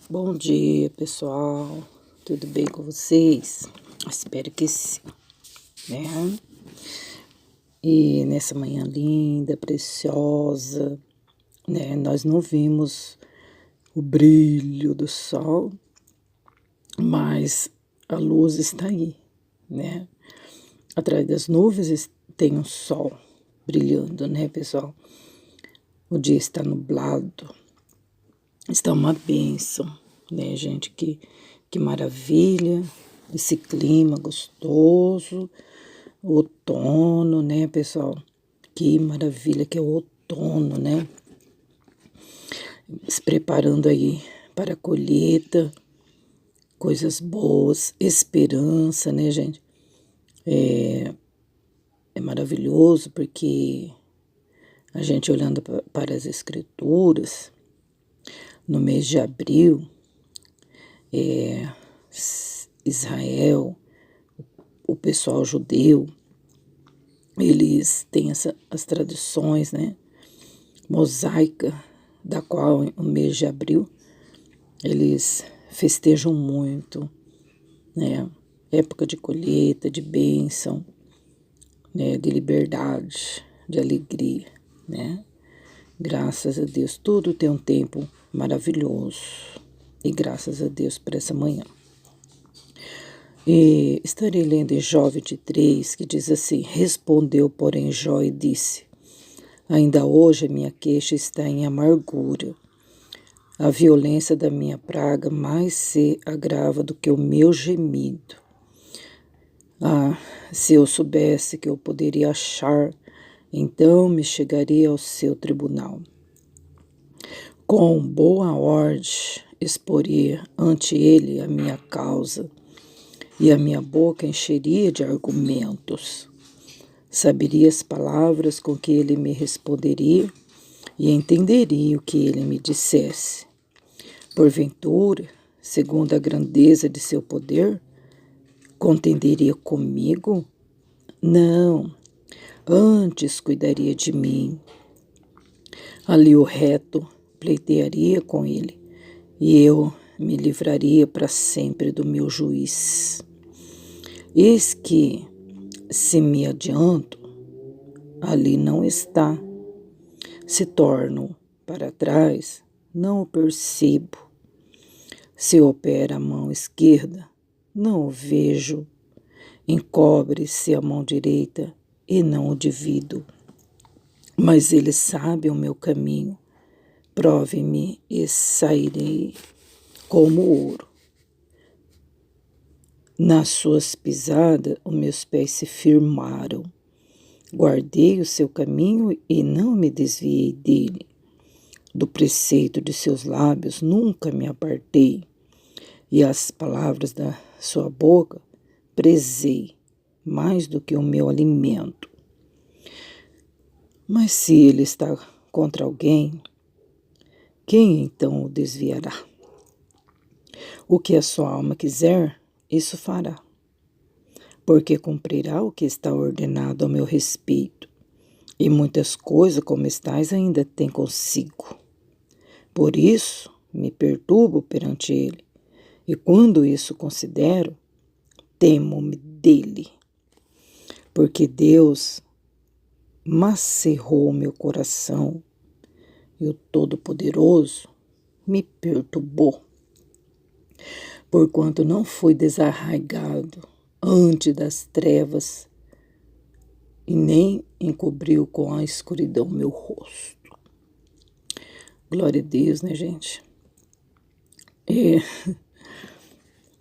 Bom dia, pessoal. Tudo bem com vocês? Espero que sim, né? E nessa manhã linda, preciosa, né? Nós não vimos o brilho do sol, mas a luz está aí, né? Atrás das nuvens tem um sol brilhando, né, pessoal? O dia está nublado, está uma bênção, né, gente? Que maravilha, esse clima gostoso, outono, né, pessoal? Que maravilha que é o outono, né? Se preparando aí para a colheita, coisas boas, esperança, né, gente? É maravilhoso porque a gente olhando para as escrituras, no mês de abril, Israel, o pessoal judeu, eles têm as tradições, né, mosaica, da qual o mês de abril eles festejam muito, né, época de colheita, de bênção, né, de liberdade, de alegria, né, graças a Deus, tudo tem um tempo maravilhoso e graças a Deus por essa manhã. E estarei lendo em Jó 23, que diz assim: Respondeu, porém, Jó e disse: Ainda hoje a minha queixa está em amargura. A violência da minha praga mais se agrava do que o meu gemido. Ah, se eu soubesse que eu poderia achar, então me chegaria ao seu tribunal. Com boa ordem exporia ante ele a minha causa, e a minha boca encheria de argumentos. Saberia as palavras com que ele me responderia e entenderia o que ele me dissesse. Porventura, segundo a grandeza de seu poder, contenderia comigo? Não, antes cuidaria de mim. Ali o reto pleitearia com ele, e eu me livraria para sempre do meu juiz. Eis que, se me adianto, ali não está. Se torno para trás, não o percebo. Se opera a mão esquerda, não o vejo. Encobre-se a mão direita e não o divido. Mas ele sabe o meu caminho. Prove-me e sairei como ouro. Nas suas pisadas, os meus pés se firmaram. Guardei o seu caminho e não me desviei dele. Do preceito de seus lábios nunca me apartei, e as palavras da sua boca prezei mais do que o meu alimento. Mas se ele está contra alguém, quem então o desviará? O que a sua alma quiser, isso fará, porque cumprirá o que está ordenado ao meu respeito, e muitas coisas como estais ainda tem consigo. Por isso me perturbo perante ele, e quando isso considero, temo-me dele, porque Deus macerrou meu coração, e o Todo-Poderoso me perturbou. Porquanto não fui desarraigado ante das trevas, e nem encobriu com a escuridão meu rosto. Glória a Deus, né, gente?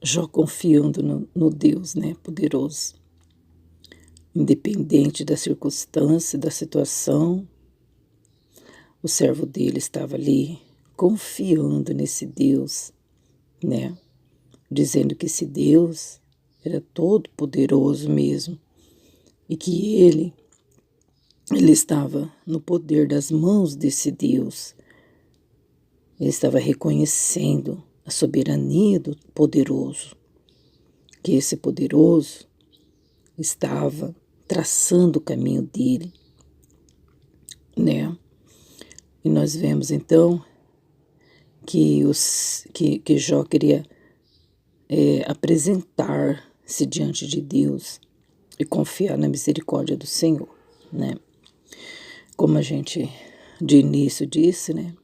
Jó confiando no Deus, né, poderoso. Independente da circunstância, da situação, o servo dele estava ali confiando nesse Deus, né? Dizendo que esse Deus era todo poderoso mesmo e que ele estava no poder das mãos desse Deus. Ele estava reconhecendo a soberania do poderoso, que esse poderoso estava traçando o caminho dele, né? E nós vemos então que Jó queria apresentar-se diante de Deus e confiar na misericórdia do Senhor, né? Como a gente de início disse, né?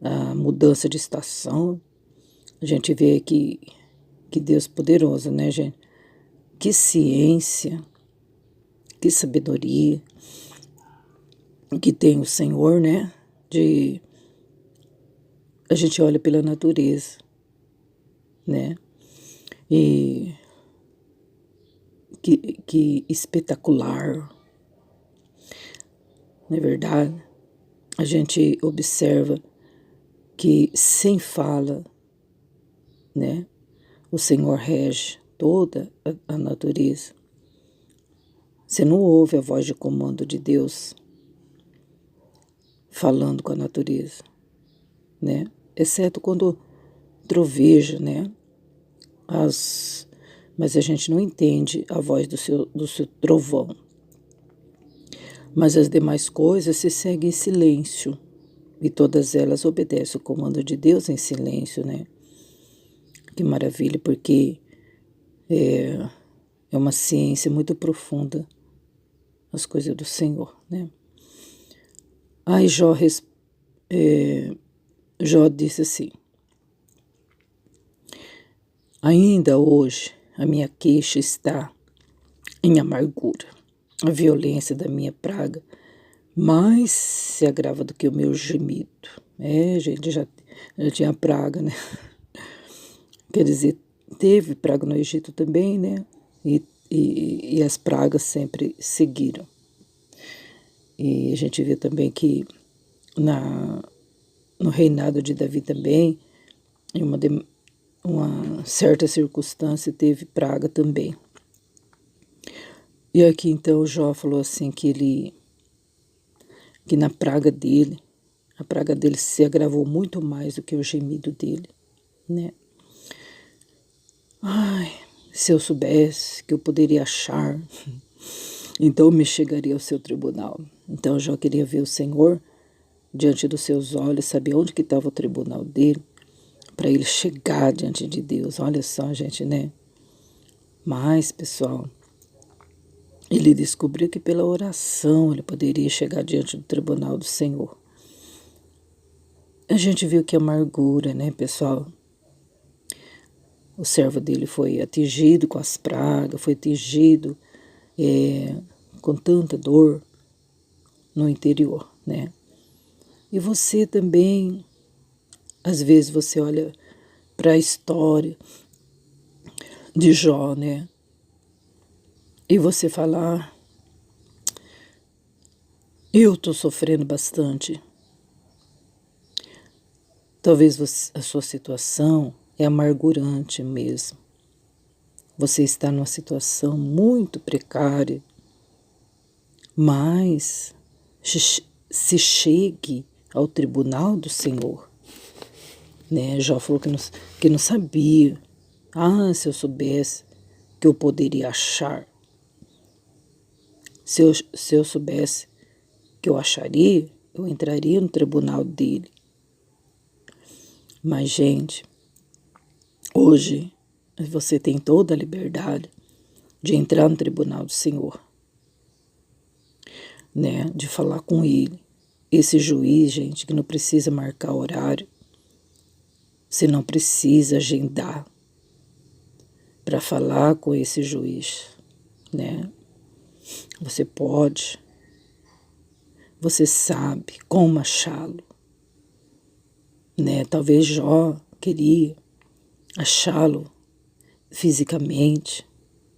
A mudança de estação, a gente vê que Deus poderoso, né, gente? Que ciência, que sabedoria que tem o Senhor, né? A gente olha pela natureza, né? E que espetacular, não é verdade? A gente observa que sem fala, né? O Senhor rege toda a natureza. Você não ouve a voz de comando de Deus falando com a natureza, né? Exceto quando troveja, né? Mas a gente não entende a voz do seu trovão. Mas as demais coisas se seguem em silêncio, e todas elas obedecem o comando de Deus em silêncio, né? Que maravilha, porque é uma ciência muito profunda as coisas do Senhor, né? Aí Jó disse assim: ainda hoje a minha queixa está em amargura. A violência da minha praga mais se agrava do que o meu gemido. Gente, já tinha praga, né? Quer dizer, teve praga no Egito também, né? E as pragas sempre seguiram. E a gente vê também que no reinado de Davi também, em uma certa circunstância, teve praga também. E aqui então Jó falou assim que na praga dele, a praga dele se agravou muito mais do que o gemido dele, né? Ai, se eu soubesse que eu poderia achar, então me chegaria ao seu tribunal. Então Jó queria ver o Senhor diante dos seus olhos, saber onde que estava o tribunal dele, para ele chegar diante de Deus. Olha só, gente, né? Mas, pessoal, ele descobriu que pela oração ele poderia chegar diante do tribunal do Senhor. A gente viu que amargura, né, pessoal? O servo dele foi atingido com as pragas, foi atingido com tanta dor no interior, né? E você também, às vezes você olha para a história de Jó, né? E você fala, eu estou sofrendo bastante. Talvez a sua situação é amargurante mesmo. Você está numa situação muito precária, mas se chegue ao tribunal do Senhor, né? Jó falou que não sabia. Se eu soubesse que eu poderia achar. Se eu soubesse que eu acharia, eu entraria no tribunal dele. Mas, gente, hoje você tem toda a liberdade de entrar no tribunal do Senhor, né? De falar com ele. Esse juiz, gente, que não precisa marcar horário, você não precisa agendar para falar com esse juiz, né? Você pode, você sabe como achá-lo, né? Talvez Jó queria achá-lo fisicamente,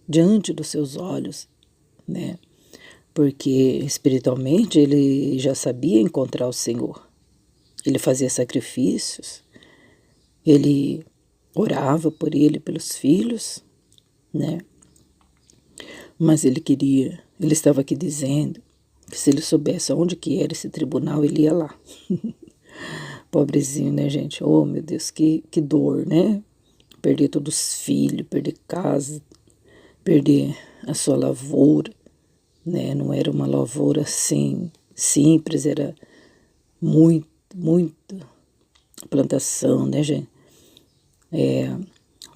diante dos seus olhos, né? Porque espiritualmente ele já sabia encontrar o Senhor. Ele fazia sacrifícios, ele orava por ele, pelos filhos, né? Mas ele estava aqui dizendo que se ele soubesse onde que era esse tribunal, ele ia lá. Pobrezinho, né, gente? Oh, meu Deus, que dor, né? Perder todos os filhos, perder casa, perder a sua lavoura, né? Não era uma lavoura assim simples, era muito, muito plantação, né, gente?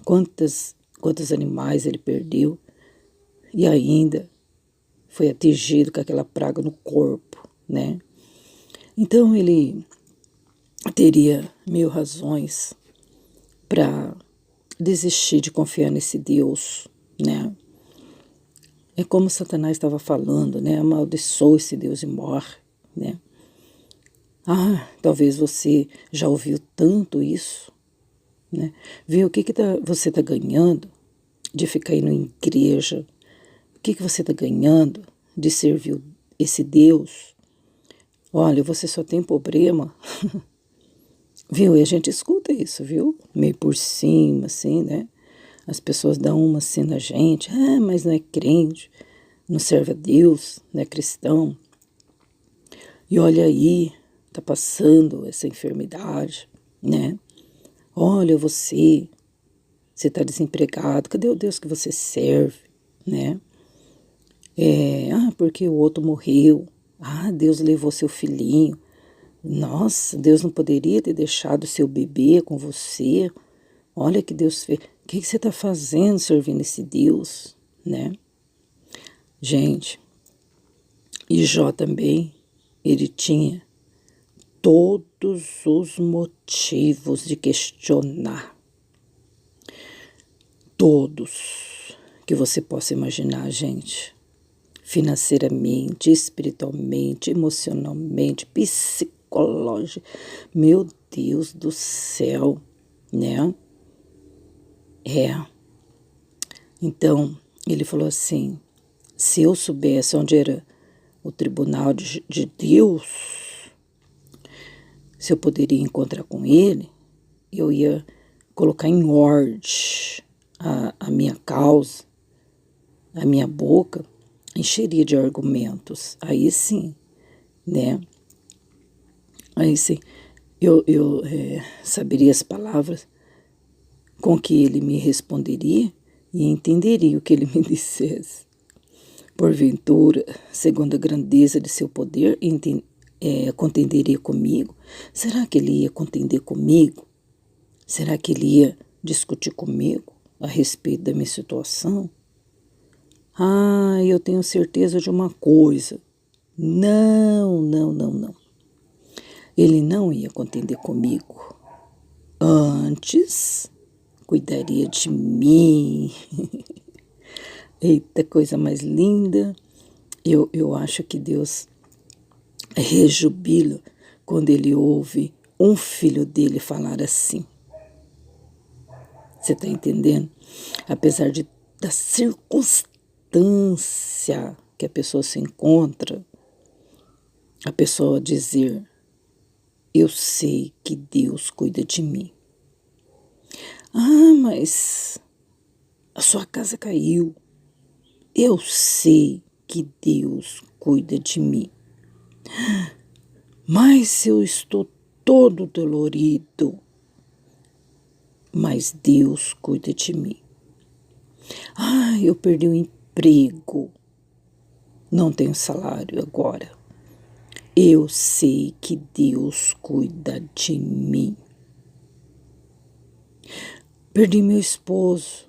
Quantos animais ele perdeu e ainda foi atingido com aquela praga no corpo, né? Então ele teria 1000 razões para desistir de confiar nesse Deus, né? É como Satanás estava falando, né? Amaldiçoa esse Deus e morre, né? Talvez você já ouviu tanto isso, né? Viu o que você está ganhando de ficar indo em igreja? O que você está ganhando de servir esse Deus? Olha, você só tem problema, viu? E a gente escuta isso, viu? Meio por cima, assim, né? As pessoas dão uma assim na gente, mas não é crente, não serve a Deus, não é cristão. E olha aí, tá passando essa enfermidade, né? Olha você está desempregado, cadê o Deus que você serve, né? Porque o outro morreu, Deus levou seu filhinho, nossa, Deus não poderia ter deixado seu bebê com você, olha que Deus fez, o que você está fazendo servindo esse Deus, né? Gente, e Jó também, ele tinha todos os motivos de questionar. Todos que você possa imaginar, gente. Financeiramente, espiritualmente, emocionalmente, psicológico. Meu Deus do céu, né? Então, ele falou assim, se eu soubesse onde era o tribunal de Deus, se eu poderia encontrar com ele, eu ia colocar em ordem a minha causa, a minha boca encheria de argumentos. Aí sim, né? Aí sim, eu saberia as palavras com que ele me responderia e entenderia o que ele me dissesse. Porventura, segundo a grandeza de seu poder, contenderia comigo? Será que ele ia contender comigo? Será que ele ia discutir comigo a respeito da minha situação? Eu tenho certeza de uma coisa. Não. Ele não ia contender comigo. Antes, cuidaria de mim. Eita, coisa mais linda. Eu acho que Deus rejubila quando ele ouve um filho dele falar assim. Você está entendendo? Apesar da circunstância que a pessoa se encontra, a pessoa dizer, eu sei que Deus cuida de mim. Mas a sua casa caiu. Eu sei que Deus cuida de mim. Mas eu estou todo dolorido. Mas Deus cuida de mim. Eu perdi o emprego. Não tenho salário agora. Eu sei que Deus cuida de mim. Perdi meu esposo.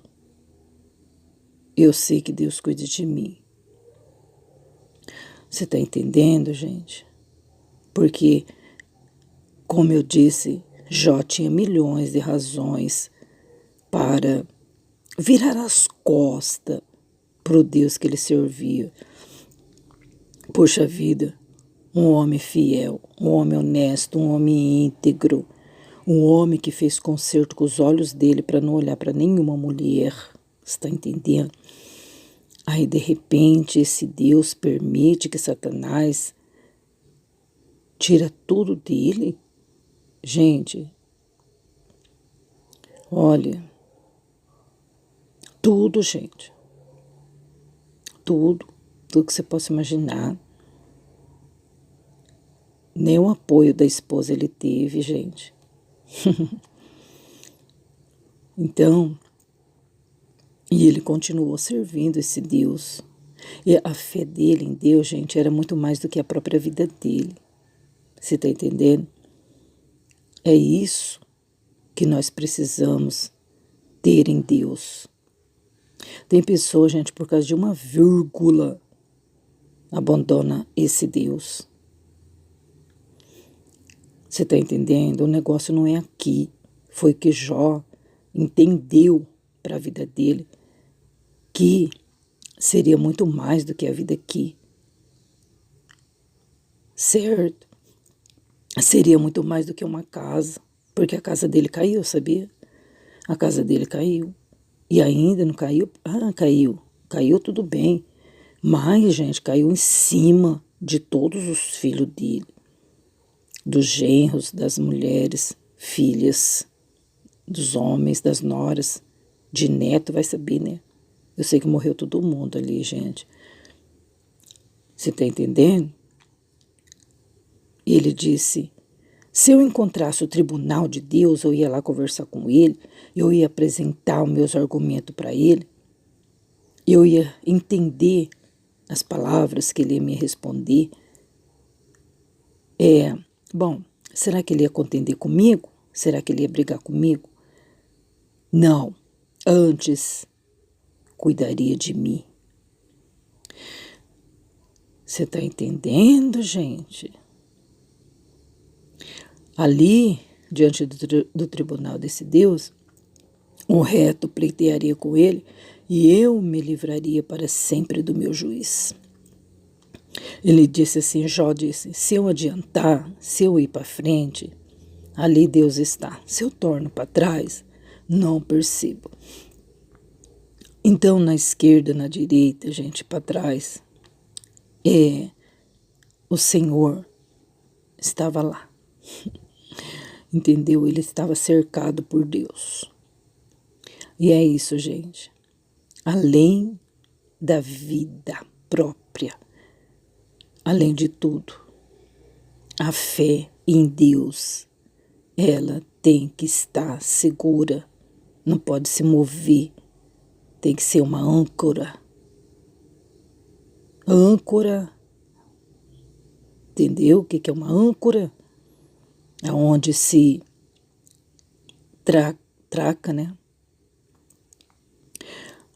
Eu sei que Deus cuida de mim. Você está entendendo, gente? Porque, como eu disse, Jó tinha milhões de razões para virar as costas para o Deus que ele servia. Poxa vida, um homem fiel, um homem honesto, um homem íntegro, um homem que fez concerto com os olhos dele para não olhar para nenhuma mulher, está entendendo? Aí, de repente, esse Deus permite que Satanás tira tudo dele. Gente, olha, tudo, gente, tudo que você possa imaginar. Nem o apoio da esposa ele teve, gente. Então, e ele continuou servindo esse Deus. E a fé dele em Deus, gente, era muito mais do que a própria vida dele. Você está entendendo? É isso que nós precisamos ter em Deus. Tem pessoas, gente, por causa de uma vírgula, abandona esse Deus. Você está entendendo? O negócio não é aqui. Foi que Jó entendeu para a vida dele que seria muito mais do que a vida aqui. Certo? Seria muito mais do que uma casa. Porque a casa dele caiu, sabia? A casa dele caiu. E ainda não caiu? Ah, caiu. Caiu tudo bem. Mas, gente, caiu em cima de todos os filhos dele. Dos genros, das mulheres, filhas, dos homens, das noras, de neto, vai saber, né? Eu sei que morreu todo mundo ali, gente. Você tá entendendo? Ele disse, se eu encontrasse o tribunal de Deus, eu ia lá conversar com ele, eu ia apresentar os meus argumentos para ele, eu ia entender as palavras que ele ia me responder. Bom, será que ele ia contender comigo? Será que ele ia brigar comigo? Não, antes cuidaria de mim. Você está entendendo, gente? Ali, diante do tribunal desse Deus, o reto pleitearia com ele e eu me livraria para sempre do meu juiz. Ele disse assim, Jó disse, se eu adiantar, se eu ir para frente, ali Deus está. Se eu torno para trás, não percebo. Então, na esquerda, na direita, gente, para trás, o Senhor estava lá. Entendeu? Ele estava cercado por Deus. E é isso, gente. Além da vida própria, além de tudo, a fé em Deus, ela tem que estar segura, não pode se mover, tem que ser uma âncora. Âncora, entendeu o que é uma âncora? Aonde se traca, né?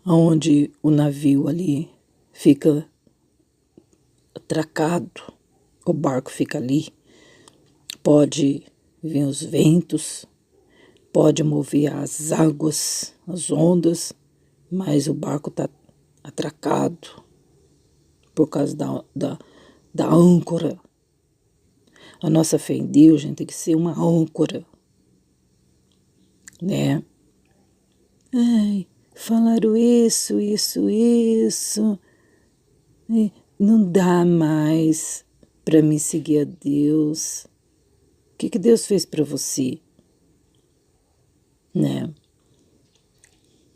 Onde o navio ali fica atracado, o barco fica ali, pode vir os ventos, pode mover as águas, as ondas, mas o barco está atracado por causa da âncora. A nossa fé em Deus, gente, tem que ser uma âncora, né? Ai, falaram isso. E não dá mais para mim seguir a Deus. O que Deus fez para você? Né?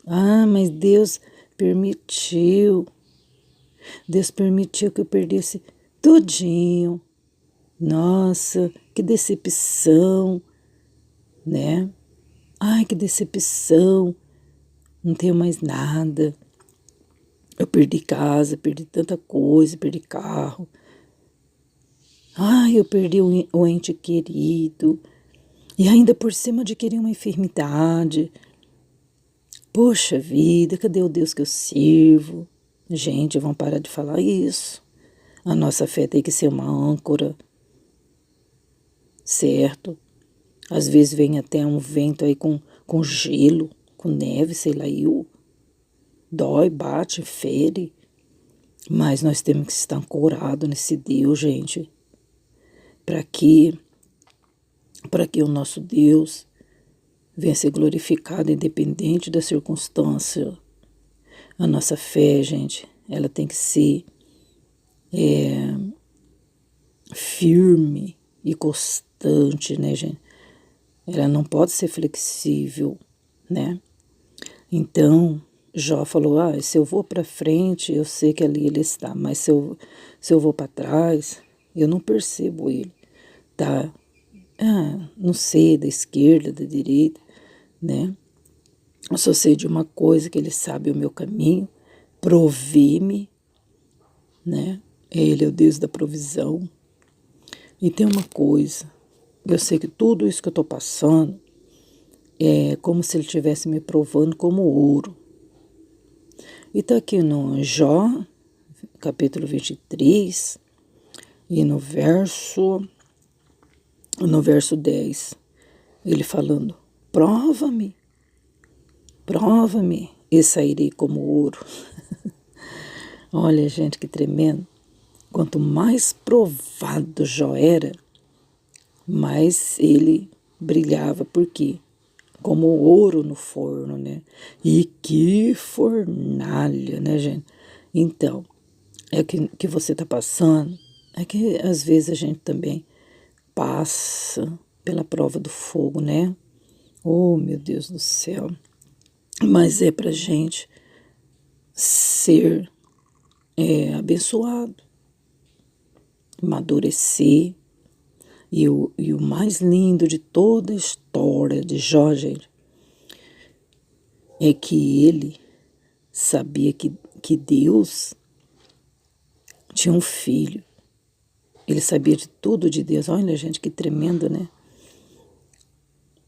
Ah, mas Deus permitiu. Deus permitiu que eu perdesse tudinho. Nossa, que decepção, né? Ai, que decepção. Não tenho mais nada. Eu perdi casa, perdi tanta coisa, perdi carro. Ai, eu perdi o ente querido. E ainda por cima adquiri uma enfermidade. Poxa vida, cadê o Deus que eu sirvo? Gente, vamos parar de falar isso. A nossa fé tem que ser uma âncora, certo? Às vezes vem até um vento aí com gelo, com neve, sei lá, dói, bate, fere. Mas nós temos que estar ancorados nesse Deus, gente. Para que o nosso Deus venha ser glorificado independente da circunstância. A nossa fé, gente, ela tem que ser firme e constante, né, gente? Ela não pode ser flexível, né? Então, Jó falou, se eu vou para frente, eu sei que ali ele está, mas se eu vou para trás, eu não percebo ele, tá? Não sei, da esquerda, da direita, né? Eu só sei de uma coisa, que ele sabe o meu caminho, provê-me, né? Ele é o Deus da provisão. E tem uma coisa, Eu sei que tudo isso que eu estou passando é como se ele estivesse me provando como ouro. E está aqui no Jó, capítulo 23, e no verso 10, ele falando, prova-me, e sairei como ouro. Olha, gente, que tremendo. Quanto mais provado Jó era, mais ele brilhava. Por quê? Como ouro no forno, né? E que fornalha, né, gente? Então, é o que você está passando, é que às vezes a gente também passa pela prova do fogo, né? Oh, meu Deus do céu. Mas é pra gente ser abençoado, amadurecer. E o mais lindo de toda a história de Jó, gente, é que ele sabia que Deus tinha um filho. Ele sabia de tudo de Deus. Olha, gente, que tremendo, né?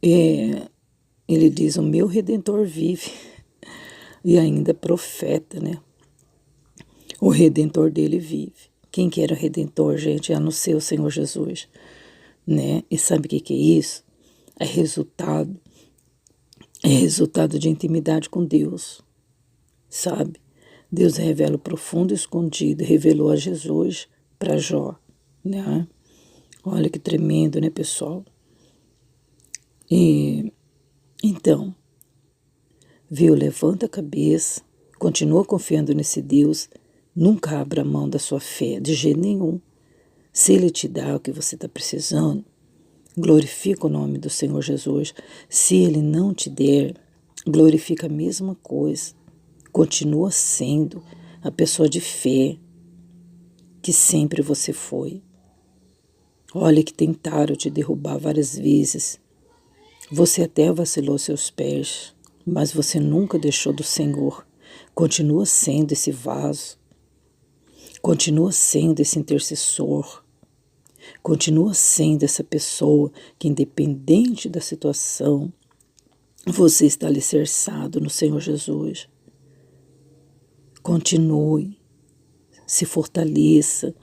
Ele diz, o meu Redentor vive. E ainda profeta, né? O Redentor dele vive. Quem que era o Redentor, gente? A não ser o Senhor Jesus, né? E sabe o que é isso? É resultado de intimidade com Deus, sabe? Deus revela o profundo e escondido, revelou a Jesus para Jó, né? Olha que tremendo, né, pessoal? E então, viu, levanta a cabeça, continua confiando nesse Deus, nunca abra mão da sua fé, de jeito nenhum. Se Ele te dá o que você está precisando, glorifica o nome do Senhor Jesus. Se Ele não te der, glorifica a mesma coisa. Continua sendo a pessoa de fé que sempre você foi. Olha que tentaram te derrubar várias vezes. Você até vacilou seus pés, mas você nunca deixou do Senhor. Continua sendo esse vaso. Continua sendo esse intercessor. Continua sendo essa pessoa que, independente da situação, você está alicerçado no Senhor Jesus. Continue, se fortaleça.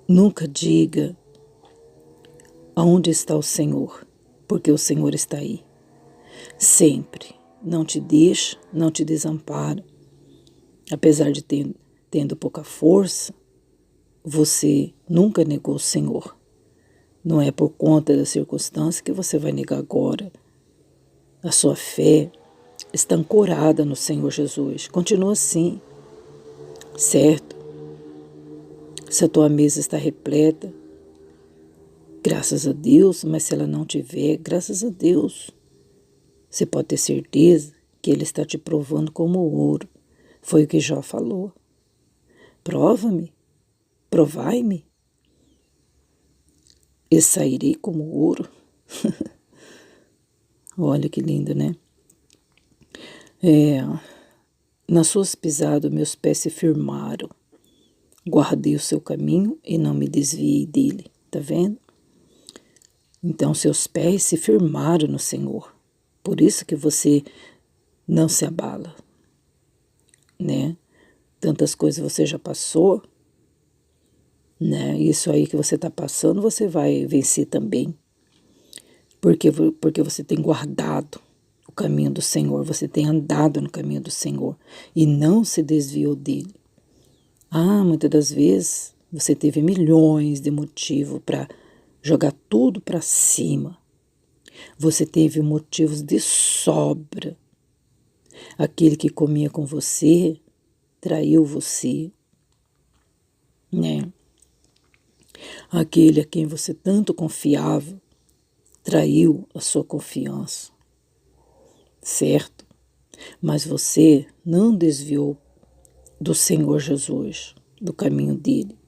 Nunca diga aonde está o Senhor, porque o Senhor está aí. Sempre. Não te deixa, não te desampara. Apesar de tendo pouca força, você nunca negou o Senhor. Não é por conta da circunstância que você vai negar agora. A sua fé está ancorada no Senhor Jesus. Continua assim, certo? Se a tua mesa está repleta, graças a Deus, mas se ela não tiver, graças a Deus, você pode ter certeza que Ele está te provando como ouro. Foi o que Jó falou. Prova-me, provai-me, e sairei como ouro. Olha que lindo, né? Nas suas pisadas meus pés se firmaram. Guardei o seu caminho e não me desviei dele. Tá vendo? Então seus pés se firmaram no Senhor. Por isso que você não se abala, né? Tantas coisas você já passou, né? Isso aí que você está passando, você vai vencer também. Porque você tem guardado o caminho do Senhor, você tem andado no caminho do Senhor e não se desviou dele. Muitas das vezes você teve milhões de motivos para jogar tudo para cima. Você teve motivos de sobra. Aquele que comia com você traiu você, né? Aquele a quem você tanto confiava traiu a sua confiança, certo? Mas você não desviou do Senhor Jesus, do caminho dele.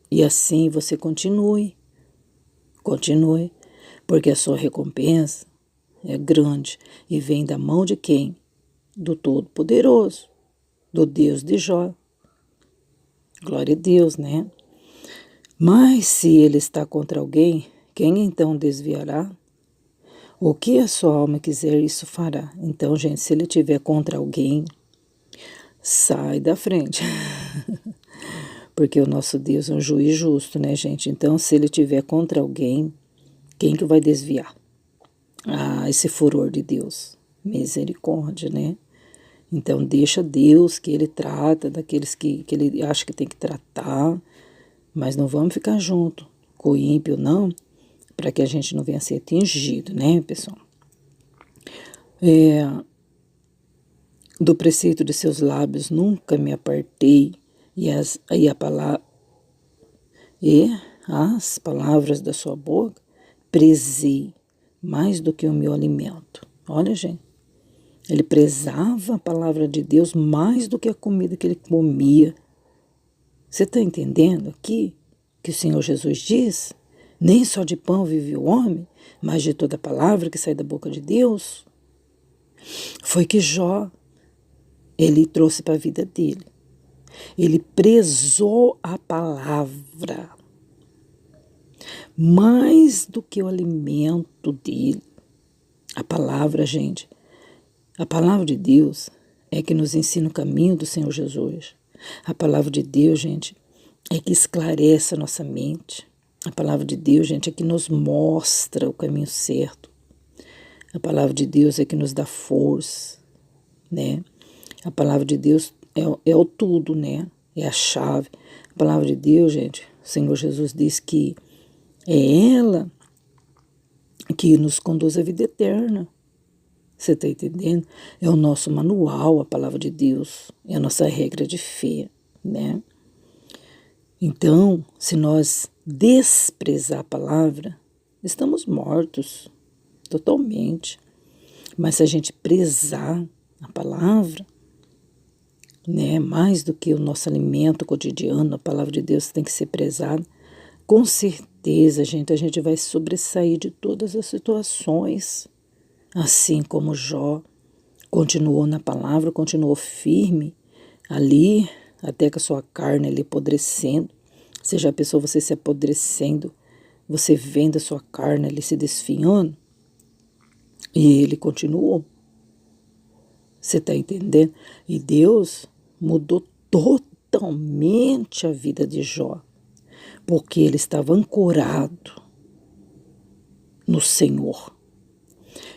E assim você continue, porque a sua recompensa é grande e vem da mão de quem? Do Todo-Poderoso, do Deus de Jó. Glória a Deus, né? Mas se ele está contra alguém, quem então desviará? O que a sua alma quiser, isso fará. Então, gente, se ele estiver contra alguém, sai da frente. Porque o nosso Deus é um juiz justo, né, gente? Então, se ele estiver contra alguém, quem que vai desviar? Ah, esse furor de Deus. Misericórdia, né? Então, deixa Deus que ele trata daqueles que ele acha que tem que tratar, mas não vamos ficar junto com o ímpio, não, para que a gente não venha a ser atingido, né, pessoal? Do preceito de seus lábios nunca me apartei, e as palavras da sua boca prezei mais do que o meu alimento. Olha, gente, ele prezava a palavra de Deus mais do que a comida que ele comia. Você está entendendo aqui que o Senhor Jesus diz? Nem só de pão vive o homem, mas de toda palavra que sai da boca de Deus. Foi que Jó, ele trouxe para a vida dele. Ele prezou a palavra mais do que o alimento dele. A palavra, gente, a palavra de Deus é que nos ensina o caminho do Senhor Jesus. A palavra de Deus, gente, é que esclarece a nossa mente. A palavra de Deus, gente, é que nos mostra o caminho certo. A palavra de Deus é que nos dá força, né? A palavra de Deus é o tudo, né? É a chave. A palavra de Deus, gente, o Senhor Jesus diz que é ela que nos conduz à vida eterna. Você está entendendo? É o nosso manual, a palavra de Deus. É a nossa regra de fé, né? Então, se nós desprezar a palavra, estamos mortos totalmente. Mas se a gente prezar a palavra, né, mais do que o nosso alimento cotidiano, a palavra de Deus tem que ser prezada, com certeza, gente, a gente vai sobressair de todas as situações. Assim como Jó continuou na palavra, continuou firme ali, até que a sua carne ali apodrecendo. Você já pensou você se apodrecendo, você vendo a sua carne ali se desfinhando? E ele continuou. Você está entendendo? E Deus mudou totalmente a vida de Jó, porque ele estava ancorado no Senhor.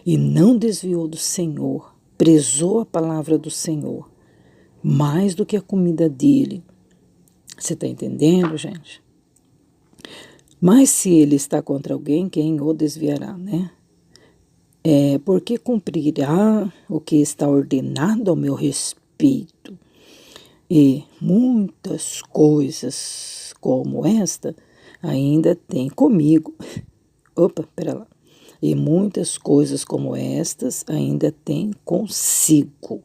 E não desviou do Senhor, prezou a palavra do Senhor, mais do que a comida dele. Você está entendendo, gente? Mas se ele está contra alguém, quem o desviará, né? Porque cumprirá o que está ordenado ao meu respeito. E muitas coisas como esta ainda tem comigo. Opa, pera lá. E muitas coisas como estas ainda tem consigo.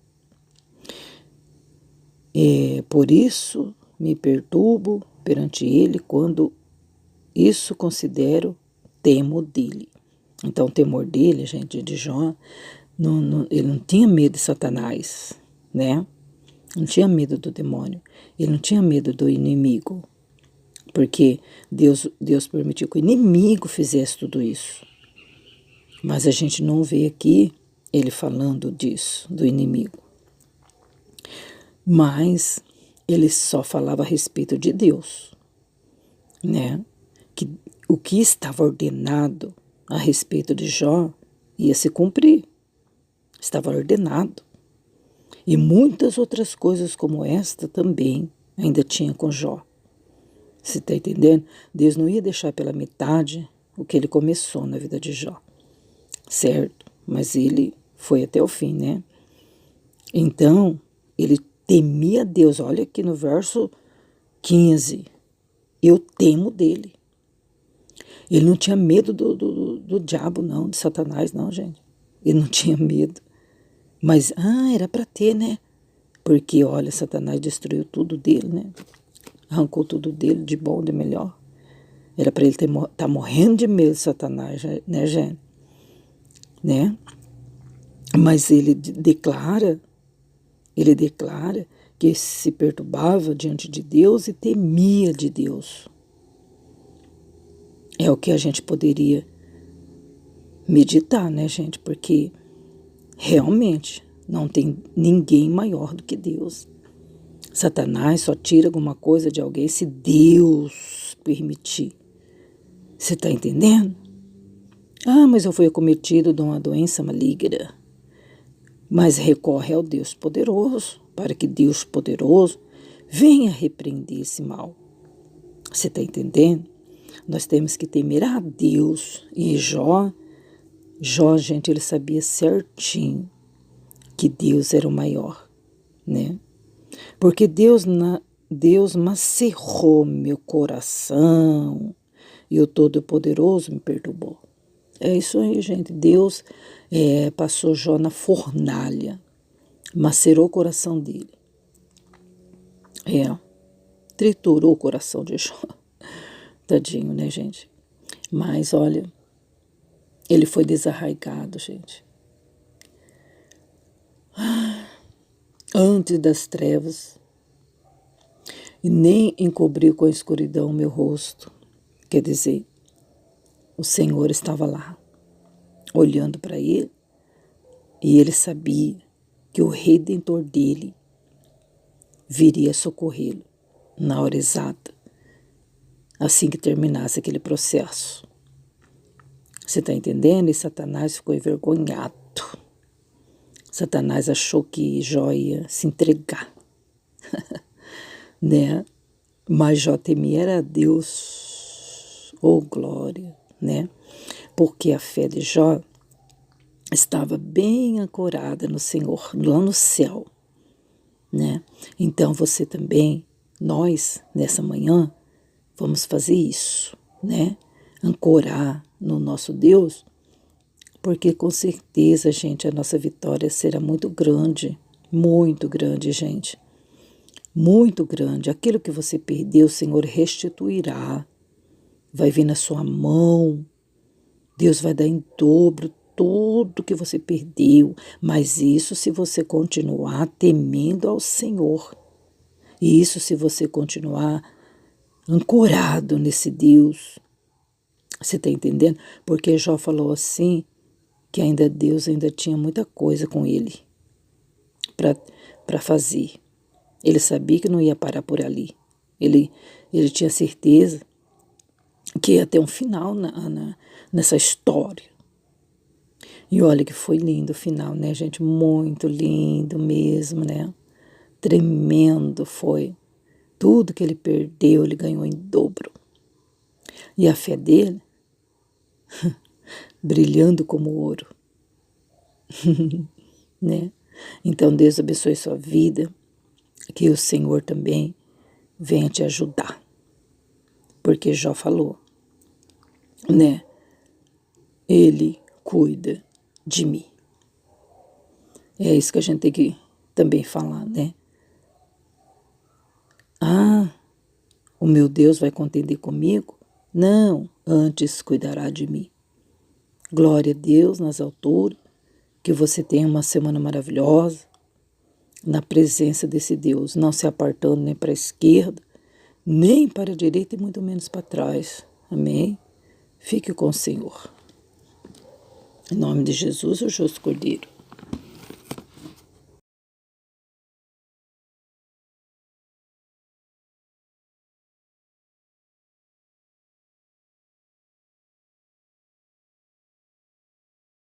Por isso me perturbo perante ele quando isso considero temo dele. Então o temor dele, gente, de Jó, ele não tinha medo de Satanás, né? Não tinha medo do demônio. Ele não tinha medo do inimigo. Porque Deus permitiu que o inimigo fizesse tudo isso. Mas a gente não vê aqui ele falando disso, do inimigo. Mas ele só falava a respeito de Deus, né? Que o que estava ordenado a respeito de Jó ia se cumprir. Estava ordenado. E muitas outras coisas como esta também ainda tinha com Jó. Você está entendendo? Deus não ia deixar pela metade o que ele começou na vida de Jó. Certo? Mas ele foi até o fim, né? Então, ele temia Deus. Olha aqui no verso 15. Eu temo dele. Ele não tinha medo do diabo, não, de Satanás, não, gente. Ele não tinha medo. Mas, era para ter, né? Porque, olha, Satanás destruiu tudo dele, né? Arrancou tudo dele, de bom, de melhor. Era para ele tá morrendo de medo de Satanás, né, gente? Né? Mas ele declara que se perturbava diante de Deus e temia de Deus. É o que a gente poderia meditar, né, gente? Porque realmente não tem ninguém maior do que Deus. Satanás só tira alguma coisa de alguém se Deus permitir. Você está entendendo? Ah, mas eu fui acometido de uma doença maligna. Mas recorre ao Deus poderoso, para que Deus poderoso venha repreender esse mal. Você está entendendo? Nós temos que temer a Deus. E Jó, gente, ele sabia certinho que Deus era o maior, né? Porque Deus macerrou meu coração e o Todo-Poderoso me perturbou. É isso aí, gente. Deus passou Jó na fornalha, macerou o coração dele. Triturou o coração de Jó. Tadinho, né, gente? Mas, olha, ele foi desarraigado, gente. Antes das trevas, e nem encobriu com a escuridão o meu rosto. Quer dizer, o Senhor estava lá, olhando para ele, e ele sabia que o Redentor dele viria socorrê-lo na hora exata, assim que terminasse aquele processo. Você está entendendo? E Satanás ficou envergonhado. Satanás achou que Jó ia se entregar, né? Mas Jó temia era Deus, oh glória, né? Porque a fé de Jó estava bem ancorada no Senhor, lá no céu, né? Então você também, nós, nessa manhã, vamos fazer isso, né? Ancorar no nosso Deus, porque com certeza, gente, a nossa vitória será muito grande, gente. Muito grande. Aquilo que você perdeu, o Senhor restituirá. Vai vir na sua mão. Deus vai dar em dobro tudo que você perdeu. Mas isso se você continuar temendo ao Senhor. E isso se você continuar ancorado nesse Deus. Você está entendendo? Porque Jó falou assim, que Deus ainda tinha muita coisa com ele para fazer. Ele sabia que não ia parar por ali. Ele tinha certeza que ia ter um final nessa história. E olha que foi lindo o final, né, gente? Muito lindo mesmo, né? Tremendo foi. Tudo que ele perdeu, ele ganhou em dobro. E a fé dele, brilhando como ouro. Né? Então, Deus abençoe sua vida. Que o Senhor também venha te ajudar. Porque Jó falou, né? Ele cuida de mim. É isso que a gente tem que também falar, né? Ah, o meu Deus vai contender comigo? Não, antes cuidará de mim. Glória a Deus nas alturas, que você tenha uma semana maravilhosa, na presença desse Deus, não se apartando nem para a esquerda, nem para a direita e muito menos para trás. Amém? Fique com o Senhor. Em nome de Jesus, o justo Cordeiro.